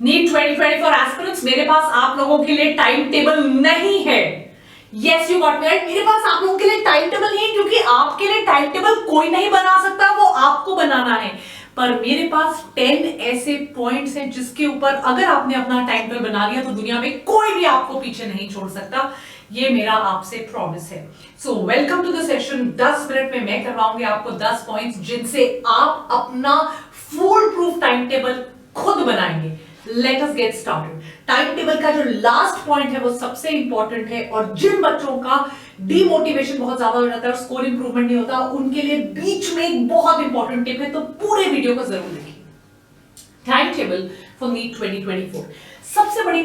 NEET 2024 aspirants, मेरे पास आप लोगों के लिए टाइम टेबल नहीं है। Yes you got me right, मेरे पास आप लोगों के लिए टाइम टेबल नहीं है, क्योंकि आपके लिए टाइम टेबल कोई नहीं बना सकता, वो आपको बनाना है। पर मेरे पास 10 ऐसे पॉइंट्स हैं जिसके ऊपर अगर आपने अपना टाइम टेबल बना लिया तो दुनिया में कोई भी आपको पीछे नहीं छोड़ सकता। ये मेरा आपसे प्रॉमिस है। So welcome to the session. 10 minute में मैं करवाऊंगी आपको 10 पॉइंट्स जिनसे आप अपना फुल प्रूफ टाइम टेबल खुद बनाएंगे। Let us get started. Time table का जो लास्ट पॉइंट है वो सबसे इंपॉर्टेंट है, और जिन बच्चों का डीमोटिवेशन बहुत ज्यादा हो जाता है और स्कोर इंप्रूवमेंट नहीं होता, उनके लिए बीच में एक बहुत इंपॉर्टेंट टिप है, तो पूरे वीडियो को जरूर देखिए। Time table for NEET 2024। सबसे बड़ी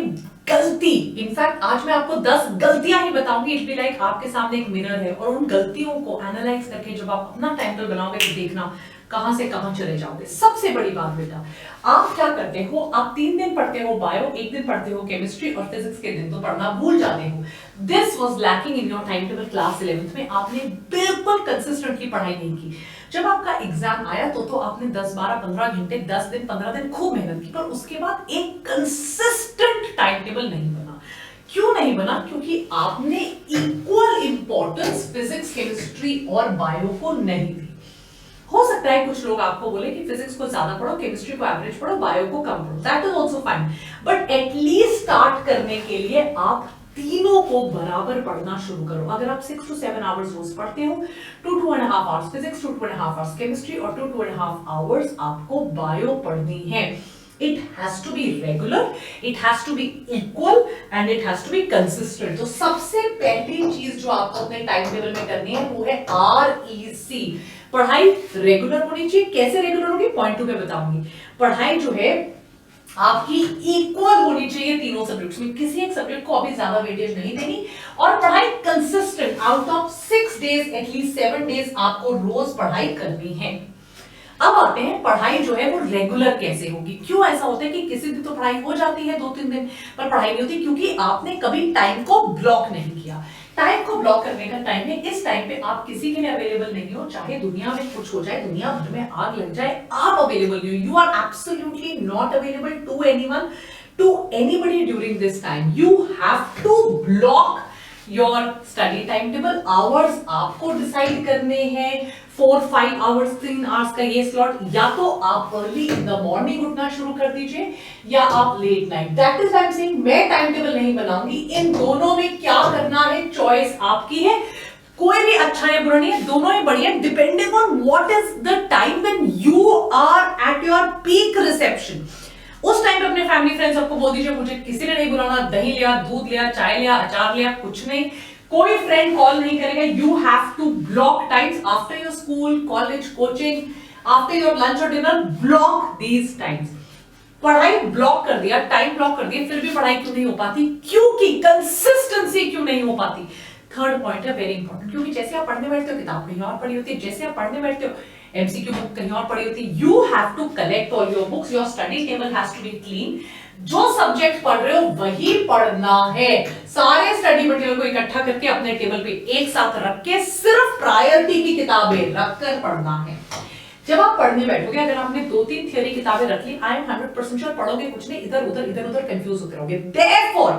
गलती, इनफैक्ट आज मैं आपको 10 गलतियां ही बताऊंगी। इट बी लाइक आपके सामने एक मिरर है, और उन गलतियों को एनालाइज करके जब आप अपना टाइम टेबल बनाओगे तो देखना कहां से कहां चले जाओगे। सबसे बड़ी बात बेटा, आप क्या करते हो, आप 3 दिन पढ़ते हो बायो, 1 दिन पढ़ते हो केमिस्ट्री, और फिजिक्स के दिन तो पढ़ना भूल जाते हो। This was lacking in your time table class 11th में। आपने बिल्कुल कंसिस्टेंटली पढ़ाई नहीं की। जब आपका एग्जाम आया तो आपने 10 12 15 घंटे 10 दिन 15 दिन खूब मेहनत की, पर उसके बाद एक कंसिस्टेंट टाइम टेबल नहीं बना। क्यों नहीं बना? क्योंकि आपने इक्वल इंपॉर्टेंस फिजिक्स केमिस्ट्री और बायो को नहीं दी। हो सकता है कुछ लोग आपको बोले कि फिजिक्स को ज्यादा पढ़ो, केमिस्ट्री को एवरेज पढ़ो, बायो को कम पढ़ो, that is also fine, but at least start करने के लिए आप तीनों को बराबर पढ़ना शुरू करो। अगर आप 6 to 7 आवर्स रोज पढ़ते हो, 2 to 2.5 hours physics, 2 to 2.5 hours chemistry, और 2 to 2.5 आवर्स आपको बायो पढ़नी है। It has to be regular, it has to be equal, and it has to be consistent. तो सबसे पहली चीज जो आपको अपने टाइम टेबल में करनी है वो है REC। पढ़ाई रेगुलर होनी चाहिए। कैसे रेगुलर होगी? पॉइंट 2 पे बताऊंगी। पढ़ाई जो है आपकी इक्वल होनी चाहिए तीनों सब्जेक्ट्स में, किसी एक सब्जेक्ट को अभी ज्यादा वेटेज नहीं देनी, और पढ़ाई consistent. Out of 6 days at least 7 days आपको रोज पढ़ाई करनी है। अब आते हैं पढ़ाई जो है वो रेगुलर कैसे होगी। क्यों ऐसा होता है कि किसी दिन तो पढ़ाई हो जाती है 2-3 दिन, पर पढ़ाई नहीं होती? क्योंकि आपने कभी टाइम को ब्लॉक नहीं किया। टाइम को ब्लॉक करने का टाइम है, इस टाइम पे आप किसी के लिए अवेलेबल नहीं हो, चाहे दुनिया में कुछ हो जाए, दुनिया भर में आग लग जाए, आप अवेलेबल नहीं हो। You are absolutely not available to anyone, to anybody during this time. You have to block your study time table. Hours आपको डिसाइड करने हैं, 4-5 आवर्स, 3 आवर्स का ये स्लॉट। या तो आप अर्ली इन द मॉर्निंग उठना शुरू कर दीजिए, या आप late night. That is I am saying, मैं टाइम टेबल नहीं बनाऊंगी। इन दोनों में क्या करना है, चॉइस आपकी है। कोई भी अच्छा है बुरा नहीं है, दोनों ही बढ़िया, depending on what is the time when you are at your peak reception. उस टाइम पे अपने फैमिली फ्रेंड्स सबको बोल दीजिए मुझे किसी ने नहीं बुलाना, दही लिया, दूध लिया, चाय लिया, अचार लिया, कुछ नहीं, कोई फ्रेंड कॉल नहीं करेगा। You have to block times after your school, college, coaching, after your lunch और डिनर, ब्लॉक दीज टाइम्स। पढ़ाई ब्लॉक कर दिया, टाइम ब्लॉक कर दिया, फिर भी पढ़ाई क्यों नहीं हो पाती? क्योंकि कंसिस्टेंसी क्यों नहीं हो पाती? थर्ड पॉइंट है वेरी इंपॉर्टेंट, क्योंकि जैसे आप पढ़ने बैठते हो किताब कहीं और पढ़ी होती है, जैसे आप पढ़ने बैठते हो एमसीक्यू बुक कहीं और पढ़ी होती है। You have to collect all your books, your study table has to be clean. जो सब्जेक्ट पढ़ रहे हो वही पढ़ना है। सारे स्टडी मटेरियल को इकट्ठा करके अपने टेबल पे एक साथ रख के सिर्फ प्रायोरिटी की किताबें रखकर पढ़ना है। जब आप पढ़ने बैठोगे, अगर आपने 2-3 थियरी किताबें रख ली, आई एम 100% श्योर पढ़ोगे कुछ नहीं, इधर उधर कंफ्यूज होते रहोगे। देयरफॉर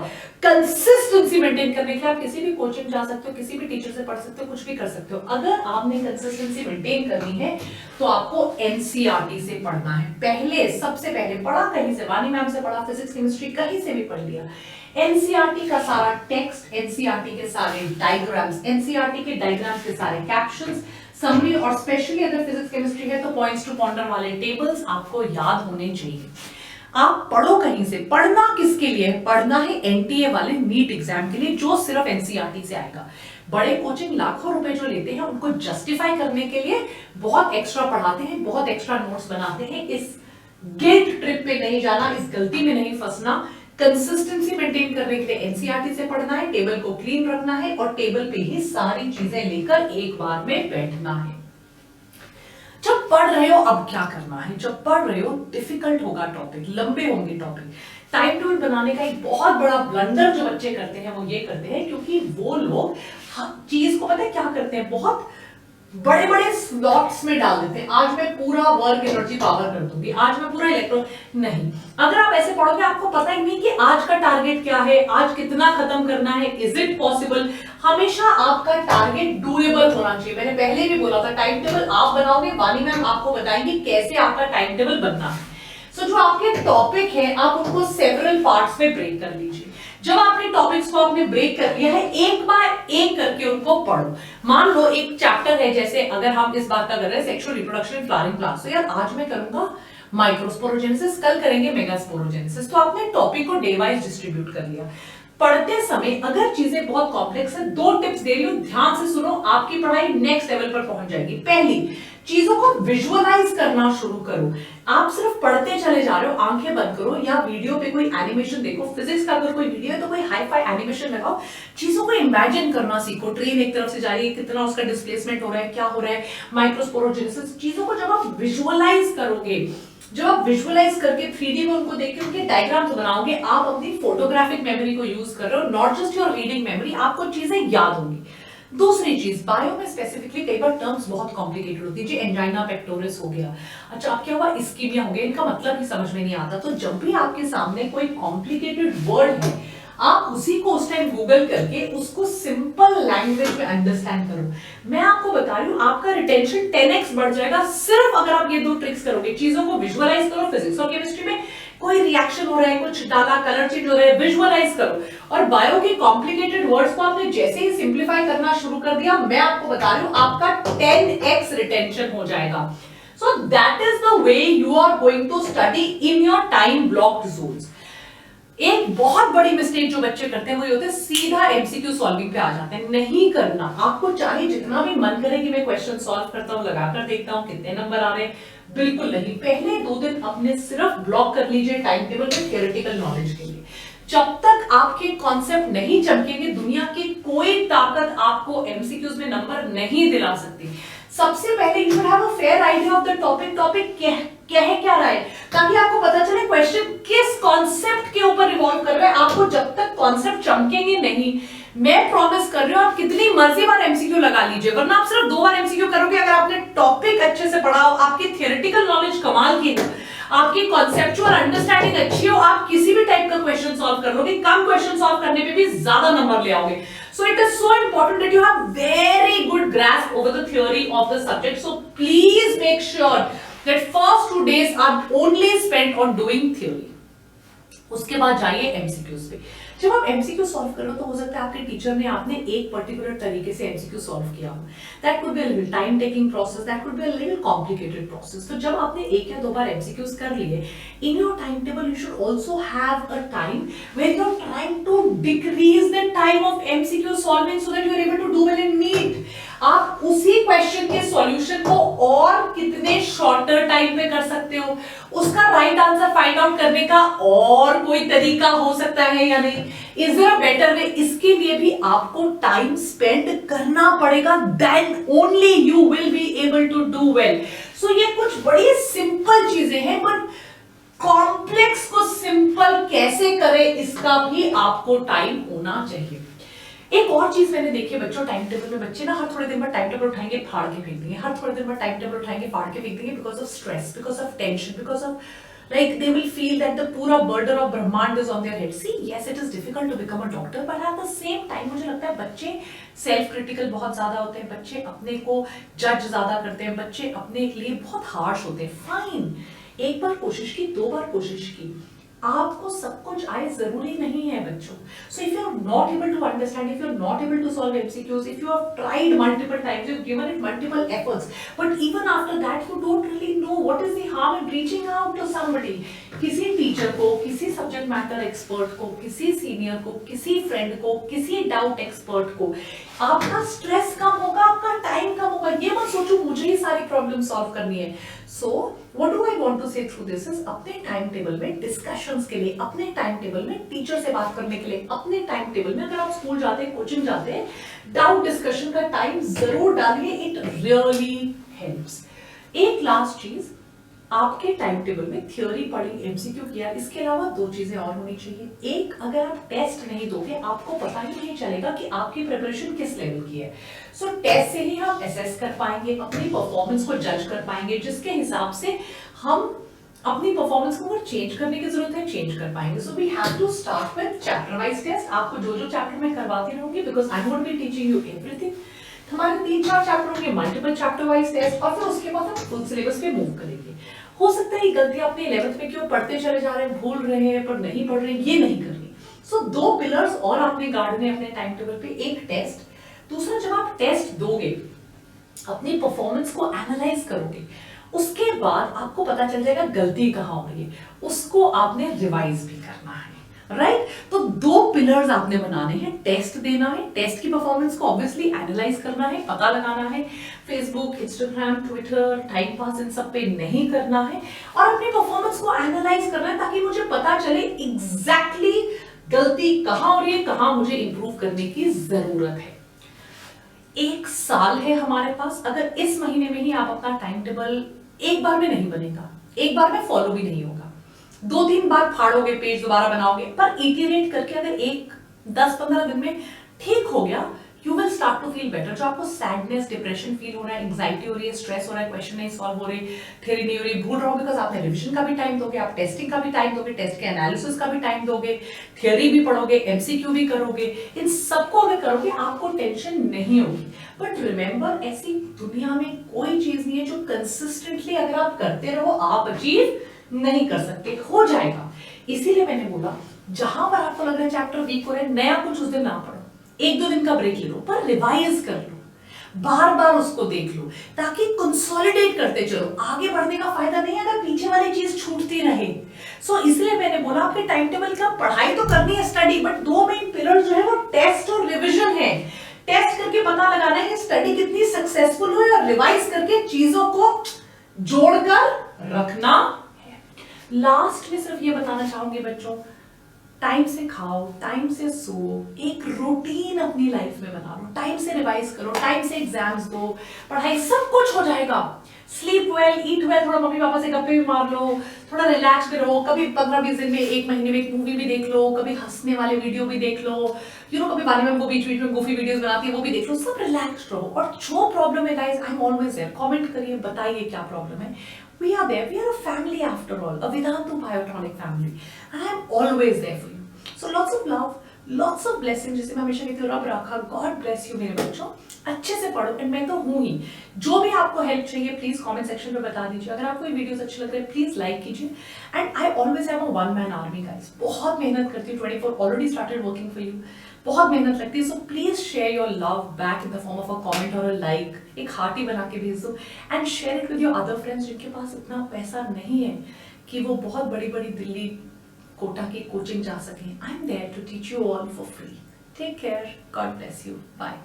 कंसिस्टेंसी मेंटेन करने के लिए आप किसी भी कोचिंग जा सकते हो, किसी भी टीचर से पढ़ सकते हो, कुछ भी कर सकते हो। अगर आपने कंसिस्टेंसी मेंटेन करनी है तो आपको एनसीईआरटी से पढ़ना है। पहले सबसे पहले पढ़ा कहीं से, वानी मैम से पढ़ा, फिजिक्स केमिस्ट्री कहीं से भी पढ़ लिया। एनसीईआरटी का सारा टेक्स्ट, एनसीईआरटी के सारे डायग्राम्स, एनसीईआरटी के डायग्राम्स के सारे कैप्शंस, समरी, और स्पेशली अगर फिजिक्स केमिस्ट्री है तो पॉइंट्स टू पॉन्डर वाले टेबल्स आपको याद होने चाहिए। आप पढ़ो कहीं से। पढ़ना किसके लिए? पढ़ना है एनटीए वाले नीट एग्जाम के लिए, जो सिर्फ एनसीईआरटी से आएगा। बड़े कोचिंग लाखों रुपए जो लेते हैं उनको जस्टिफाई करने के लिए बहुत एक्स्ट्रा पढ़ाते हैं, बहुत एक्स्ट्रा नोट्स बनाते हैं। इस गिल्ट ट्रिप पे नहीं जाना, इस गलती में नहीं फंसना। कंसिस्टेंसी मेंटेन करने के लिए एनसीईआरटी से पढ़ना है, टेबल को क्लीन रखना है, और टेबल पे ही सारी चीजें लेकर एक बार में बैठना है। जब पढ़ रहे हो अब क्या करना है? जब पढ़ रहे हो डिफिकल्ट होगा टॉपिक, लंबे होंगे टॉपिक। टाइम टेबल बनाने का एक बहुत बड़ा ब्लंडर जो बच्चे करते हैं वो ये करते हैं, क्योंकि वो लोग चीज को पता है क्या करते हैं, बहुत बड़े बड़े स्लॉट्स में डाल देते हैं, आज मैं पूरा वर्क एनर्जी पावर कर दूंगी, आज मैं पूरा इलेक्ट्रॉन, नहीं। अगर आप ऐसे पढ़ोगे आपको पता ही नहीं कि आज का टारगेट क्या है, आज कितना खत्म करना है, इज इट पॉसिबल। हमेशा आपका टारगेट डूएबल होना चाहिए। मैंने पहले भी बोला था टाइम टेबल आप बनाओगे, वानी मैम आपको बताएंगे कैसे आपका टाइम टेबल बनना है। सो जो आपके टॉपिक है आप उनको सेवरल पार्ट्स में ब्रेक कर लीजिए। जब आपने टॉपिक्स को आपने ब्रेक कर लिया है, एक बार एक करके उनको पढ़ो। मान लो एक चैप्टर है, जैसे अगर हम इस बात का कर रहे हैं sexual reproduction in flowering plants, तो यार आज मैं करूंगा माइक्रोस्पोरोजेनेसिस, कल करेंगे मेगास्पोरोजेनेसिस। तो आपने टॉपिक को डे वाइज डिस्ट्रीब्यूट कर लिया। पढ़ते समय अगर चीजें बहुत कॉम्प्लेक्स है, दो टिप्स दे रही हूं, ध्यान से सुनो, आपकी पढ़ाई नेक्स्ट लेवल पर पहुंच जाएगी। पहली, चीजों को विजुअलाइज करना शुरू करो। आप सिर्फ पढ़ते चले जा रहे हो, आंखें बंद करो या वीडियो पे कोई एनिमेशन देखो। फिजिक्स का अगर कोई वीडियो है तो कोई हाई फाई एनिमेशन लगाओ, चीजों को इमेजिन करना सीखो। ट्रेन एक तरफ से जा रही है, कितना उसका डिस्प्लेसमेंट हो रहा है, क्या हो रहा है, माइक्रोस्पोरोजेनेसिस, चीजों को जब आप विजुअलाइज करोगे, जब आप विजुअलाइज करके 3D में उनको देख के उनके डायग्राम्स बनाओगे, आप अपनी फोटोग्राफिक मेमोरी को यूज कर रहे हो, not just your reading memory, आपको चीजें याद होंगी। दूसरी चीज, बायो में स्पेसिफिकली कई बार टर्म्स बहुत कॉम्प्लिकेटेड होती है, जी एंजाइना पेक्टोरिस हो गया, अच्छा अब क्या हुआ, इस्कीमिया हो गया, इनका मतलब ही समझ में नहीं आता। तो जब भी आपके सामने कोई कॉम्प्लिकेटेड वर्ड है, आप उसी को उस टाइम गूगल करके उसको सिंपल लैंग्वेज में अंडरस्टैंड करो। मैं आपको बता रही हूं आपका रिटेंशन 10x बढ़ जाएगा सिर्फ अगर आप ये दो ट्रिक्स करोगे। चीजों को विजुअलाइज करो, फिजिक्स और केमिस्ट्री में कोई रिएक्शन हो रहा है, कुछ डाला, कलर चेंज हो रहा है, विजुअलाइज करो। और बायो के कॉम्प्लिकेटेड वर्ड्स को आपने जैसे ही सिंप्लीफाई करना शुरू कर दिया, मैं आपको बता रही हूं आपका 10x रिटेंशन हो जाएगा। So that is the way you are going to study in your time blocked zones. एक बहुत बड़ी मिस्टेक जो बच्चे करते हैं वो ये होते हैं सीधा एमसीक्यू सॉल्विंग पे आ जाते हैं। नहीं करना। आपको चाहे जितना भी मन करे कि मैं क्वेश्चन सॉल्व करता हूं, लगाकर देखता हूं कितने नंबर आ रहे हैं, बिल्कुल नहीं। पहले 2 दिन अपने सिर्फ ब्लॉक कर लीजिए टाइम टेबल में थियोरेटिकल नॉलेज के लिए। जब तक आपके कॉन्सेप्ट नहीं चमकेंगे, दुनिया की कोई ताकत आपको एमसीक्यूज में नंबर नहीं दिला सकती। सबसे पहले you should have a fair idea of the topic. Topic क्या रहा है, ताकि आपको पता चले क्वेश्चन किस कॉन्सेप्ट के ऊपर रिवॉल्व कर रहा है। आपको जब तक कॉन्सेप्ट चमकेंगे नहीं, मैं प्रॉमिस कर रही हूं आप कितनी मर्जी बार एमसीक्यू लगा लीजिए, वरना आप सिर्फ 2 बार एमसीक्यू करोगे। अगर आपने टॉपिक अच्छे से पढ़ा हो, आपकी थियोरेटिकल नॉलेज कमाल की हो, आपकी कॉन्सेप्चुअल अंडरस्टैंडिंग अच्छी हो, आप किसी भी टाइप का क्वेश्चन सॉल्व कर लोगे। कम क्वेश्चन सॉल्व करने पे भी ज्यादा नंबर ले आओगे। So it is so important that you have very good grasp over the theory of the subject. So please make sure that first 2 days are only spent on doing theory. उसके बाद जाइए MCQs पे। जब आप MCQ solve करो तो हो सकता है आपके टीचर ने आपने एक पर्टिकुलर तरीके से एमसीक्यू सॉल्व किया हो। That could be a little time taking process, that could be a little complicated process. तो जब आपने 1 या 2 बार एमसीक्यूज कर लिए, in your time table you should also have a time where you are trying to decrease the time of MCQ solving so that you are able to do well in NEET. आप उसी question के solution को और कितने shorter time पे कर सकते हो, उसका राइट आंसर फाइंड आउट करने का और कोई तरीका हो सकता है या नहीं, is there a better way, इसके लिए भी आपको टाइम स्पेंड करना पड़ेगा। Then only you will be able to do well. So ये कुछ बड़ी सिंपल चीजें हैं, बट कॉम्प्लेक्स को सिंपल कैसे करें इसका भी आपको टाइम होना चाहिए। एक और चीज मैंने देखी है बच्चों, टाइम टेबल में बच्चे ना हर थोड़े दिन बाद टाइम टेबल उठाएंगे फाड़ के फेंक देंगे, हर थोड़े दिन बाद टाइम टेबल उठाएंगे फाड़ के फेंक देंगे, because of stress, because of tension, because of like they will feel that the पूरा burden of ब्रह्मांड is on their head. See, yes, it is difficult to become a doctor, but at the same time मुझे लगता है बच्चे self critical बहुत ज्यादा होते हैं, बच्चे अपने को जज ज्यादा करते हैं, बच्चे अपने लिए बहुत हार्श होते हैं। फाइन, एक बार कोशिश की, 2 बार कोशिश की, आपको सब कुछ आए जरूरी नहीं है बच्चों। So if you are not able to understand, if you are not able to solve MCQs, if you have tried multiple times, you have given it multiple efforts, but even after that you don't really know what is the harm in reaching out to somebody. किसी teacher को, किसी subject matter expert को, किसी senior को, किसी friend को, किसी doubt expert को, आपका स्ट्रेस कम होगा, आपका टाइम कम होगा। ये मत सोचो मुझे ही सारी प्रॉब्लम सॉल्व करनी है। So what do I want to say through this is, अपने टाइम टेबल में डिस्कशंस के लिए, अपने टाइम टेबल में टीचर से बात करने के लिए, अपने टाइम टेबल में अगर आप स्कूल जाते हैं, कोचिंग जाते हैं, डाउट डिस्कशन का टाइम जरूर डालिए। It really helps. एक लास्ट चीज, आपके टाइम टेबल में थ्योरी पढ़ी, एमसीक्यू किया, इसके अलावा 2 चीजें और होनी चाहिए। एक, अगर आप टेस्ट नहीं दोगे आपको पता ही नहीं चलेगा कि आपकी प्रिपरेशन किस लेवल की है। सो टेस्ट से ही हम असेस कर पाएंगे, अपनी परफॉर्मेंस को जज कर पाएंगे, जिसके हिसाब से हम अपनी परफॉर्मेंस को अगर चेंज करने की जरूरत है चेंज कर पाएंगे। So we have to start with chapter wise test. आपको जो जो चैप्टर मैं करवाती रहूंगी, because I won't be teaching you everything. हमारे 3-4 चैप्टर होंगे, मल्टीपल चैप्टर वाइज टेस्ट, और फिर उसके बाद हम फुल सिलेबस पे मूव करेंगे। हो सकता है ये गलती आपने 11th में क्यों पढ़ते चले जा रहे हैं, भूल रहे हैं पर नहीं पढ़ रहे हैं, ये नहीं करनी। सो 2 पिलर्स और आपने गार्डने अपने टाइम टेबल पे, एक टेस्ट, दूसरा जब आप टेस्ट दोगे अपनी परफॉर्मेंस को एनालाइज करोगे, उसके बाद आपको पता चल जाएगा गलती कहां हो रही है, उसको आपने रिवाइज भी करना है, राइट? तो 2 पिलर्स आपने बनाने हैं, टेस्ट देना है, टेस्ट की परफॉर्मेंस को ऑब्वियसली एनालाइज करना है, पता लगाना है, Facebook, Instagram, Twitter, time pass इन सब पे नहीं करना है, और अपनी परफॉर्मेंस को एनालाइज करना है ताकि मुझे पता चले एग्जैक्टली गलती कहां हो रही है, कहां मुझे इंप्रूव करने की जरूरत है। 1 साल है हमारे पास। अगर इस महीने में ही आप अपना टाइम टेबल, एक बार में नहीं बनेगा, एक बार में फॉलो भी नहीं होगा, 2-3 बार फाड़ोगे, पेज दोबारा बनाओगे, पर इटरेट करके अगर 10-15 दिन में ठीक हो गया, you will start to feel better. जो आपको सैडनेस, डिप्रेशन फील हो रहा है, एंग्जाइटी हो रही है, स्ट्रेस हो रहा है, क्वेश्चन नहीं सॉल्व हो रहे, थ्योरी नहीं हो रही, भूल रहे हो, बिकॉज आपने रिविजन का भी टाइम दोगे, आप टेस्टिंग का भी टाइम दोगे, टेस्ट के एनालिसिस का भी टाइम दोगे, थ्योरी भी पढ़ोगे, एमसीक्यू भी करोगे, इन सबको अगर करोगे आपको टेंशन नहीं होगी। बट रिमेंबर, ऐसी दुनिया में कोई चीज नहीं है जो कंसिस्टेंटली अगर आप करते रहो आप अचीव नहीं कर सकते, हो जाएगा। इसीलिए मैंने बोला, जहां पर आपको लग रहा है चैप्टर वीक हो रहा है, नया कुछ उस दिन ना पढ़ो, 1-2 दिन का ब्रेक ले लो, पर रिवाइज कर लो, बार बार उसको देख लो, ताकि कंसोलिडेट करते चलो। आगे बढ़ने का फायदा नहीं है अगर पीछे वाली चीज छूटती रहे। सो इसलिए मैंने बोला, आपके टाइम टेबल का पढ़ाई तो करनी है, स्टडी, बट 2 मेन पिलर जो है वो टेस्ट और रिविजन है। टेस्ट करके पता लगाना है कि स्टडी कितनी सक्सेसफुल हुई, और रिवाइज करके चीजों को जोड़कर रखना है। लास्ट में सिर्फ ये बताना चाहूंगी बच्चों, टाइम से खाओ, टाइम से सो, एक रूटीन अपनी लाइफ में बना लो, टाइम से रिवाइज करो, टाइम से एग्जाम्स दो, पढ़ाई, सब कुछ हो जाएगा। स्लीप वेल, ईट वेल, थोड़ा मम्मी पापा से गप्पे भी मार लो, थोड़ा रिलैक्स भी रहो, कभी 15-20 दिन में, 1 महीने में एक मूवी भी देख लो, कभी हंसने वाले वीडियो भी देख लो, कभी बारे में वो बीच बीच में गोफी वीडियोस बनाती है वो भी देख लो, सब रिलैक्स रहो। और जो प्रॉब्लम है guys, I am always there, comment करिए, बताइए क्या प्रॉब्लम है। We are there. We are a family after all, a Vedantu Biotronic family, and I am always there for you. So lots of love, lots of blessings. जैसे मैं हमेशा कहती हूँ, रब राखा, God bless you मेरे बच्चों, अच्छे से पढ़ो। एंड मैं तो हूँ ही, जो भी आपको हेल्प चाहिए प्लीज कमेंट सेक्शन में बता दीजिए। अगर आपको ये वीडियोस अच्छे लग रहे हैं प्लीज लाइक कीजिए। And I always have a 1-man army guys, बहुत मेहनत करती हूँ, 24 already started working for you, बहुत मेहनत लगती है। So please share your love back in the form of a comment और अ लाइक, एक हार्टी बना के भेज दो, and share it with your other friends जिनके पास इतना पैसा नहीं है कि वो बहुत बड़ी बड़ी दिल्ली कोटा की कोचिंग जा सकें। I am there to teach you all for free. Take care, God bless you, bye.